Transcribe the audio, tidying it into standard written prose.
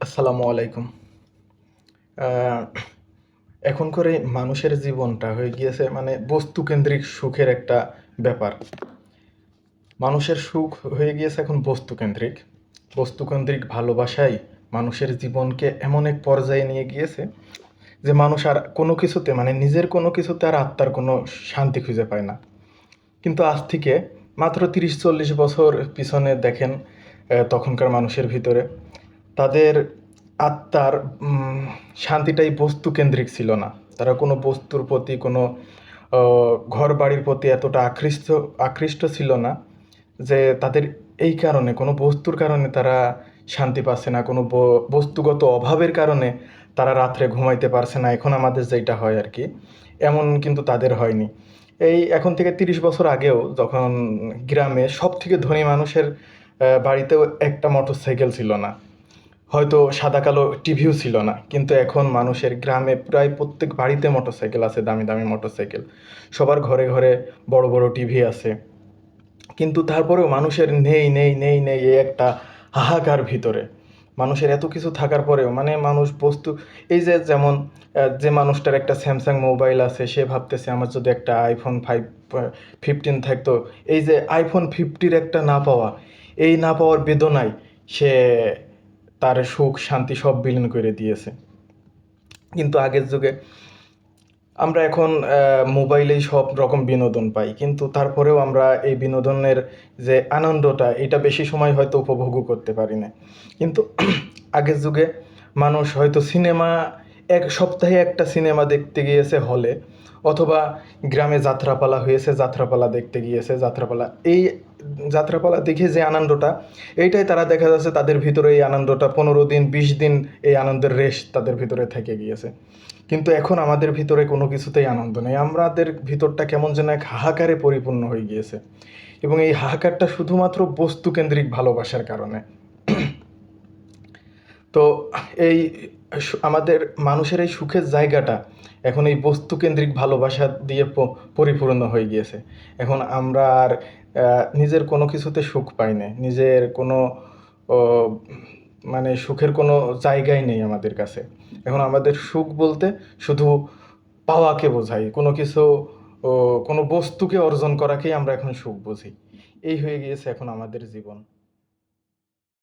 আসসালামু আলাইকুম। আহ, এখন করে মানুষের জীবনটা হয়ে গিয়েছে মানে বস্তুকেন্দ্রিক সুখের একটা ব্যাপার। মানুষের সুখ হয়ে গিয়েছে এখন বস্তুকেন্দ্রিক। বস্তুকেন্দ্রিক ভালোবাসাই মানুষের জীবনকে এমন এক পর্যায়ে নিয়ে গিয়েছে যে মানুষ আর কোনো কিছুতে মানে নিজের কোনো কিছুতে আর আত্মার কোনো শান্তি খুঁজে পায় না। কিন্তু আজ থেকে মাত্র 30-40 বছর পিছনে দেখেন, তখনকার মানুষের ভিতরে তাদের আত্মার শান্তিটাই বস্তুকেন্দ্রিক ছিল না। তারা কোনো বস্তুর প্রতি কোনো ঘর বাড়ির প্রতি এতটা আকৃষ্ট ছিল না যে তাদের এই কারণে কোনো বস্তুর কারণে তারা শান্তি পাচ্ছে না, কোনো বস্তুগত অভাবের কারণে তারা রাত্রে ঘুমাইতে পারছে না। এখন আমাদের যেটা হয় আর কি, এমন কিন্তু তাদের হয়নি। এই এখন থেকে 30 বছর আগেও যখন গ্রামে সব থেকে ধনী মানুষের বাড়িতেও একটা মোটরসাইকেল ছিল না, হয়তো সাদা কালো টিভিও ছিল না, কিন্তু এখন মানুষের গ্রামে প্রায় প্রত্যেক বাড়িতে মোটরসাইকেল আছে, দামি দামি মোটরসাইকেল। সবার ঘরে ঘরে বড় বড় টিভি আছে। কিন্তু তারপরেও মানুষের নেই নেই নেই নেই এই একটা হাহাকার ভিতরে। মানুষের এত কিছু থাকার পরেও মানে মানুষ বস্তু, এই যে যেমন যে মানুষটার একটা স্যামসাং মোবাইল আছে সে ভাবতেছে আমার যদি একটা iPhone 15 থাকতো। এই যে iPhone 50 একটা না পাওয়া, এই না পাওয়ার বেদনায় সে তার সুখ শান্তি সব বিলীন করে দিয়েছে। কিন্তু আগের যুগে আমরা এখন মোবাইলেই সব রকম বিনোদন পাই, কিন্তু তারপরেও আমরা এই বিনোদনের যে আনন্দটা এটা বেশি সময় হয়তো উপভোগও করতে পারি না। কিন্তু আগের যুগে মানুষ হয়তো সিনেমা, এক সপ্তাহে একটা সিনেমা দেখতে গিয়েছে হলে, অথবা গ্রামে যাত্রাপালা হয়েছে যাত্রাপালা দেখতে গিয়েছে। এই যাত্রাপালা দেখে যে আনন্দটা, এইটাই তারা দেখা যাচ্ছে তাদের ভিতরে এই আনন্দটা 15 দিন 20 দিন এই আনন্দের রেশ তাদের ভিতরে থেকে গিয়েছে। কিন্তু এখন আমাদের ভিতরে কোনো কিছুতেই আনন্দ নেই, আমাদের ভিতরটা কেমন যেন এক হাহাকারে পরিপূর্ণ হয়ে গিয়েছে। এবং এই হাহাকারটা শুধুমাত্র বস্তুকেন্দ্রিক ভালোবাসার কারণে। তো এই আমাদের মানুষের এই সুখের জায়গাটা এখন এই বস্তুকেন্দ্রিক ভালোবাসা দিয়ে পরিপূর্ণ হয়ে গিয়েছে। এখন আমরা আর নিজের কোনো কিছুতে সুখ পাই না, নিজের কোনো ও, মানে সুখের কোনো জায়গাই নেই আমাদের কাছে। এখন আমাদের সুখ বলতে শুধু পাওয়াকে বোঝাই, কোনো কিছু ও কোনো বস্তুকে অর্জন করাকেই আমরা এখন সুখ বুঝি। এই হয়ে গিয়েছে এখন আমাদের জীবন।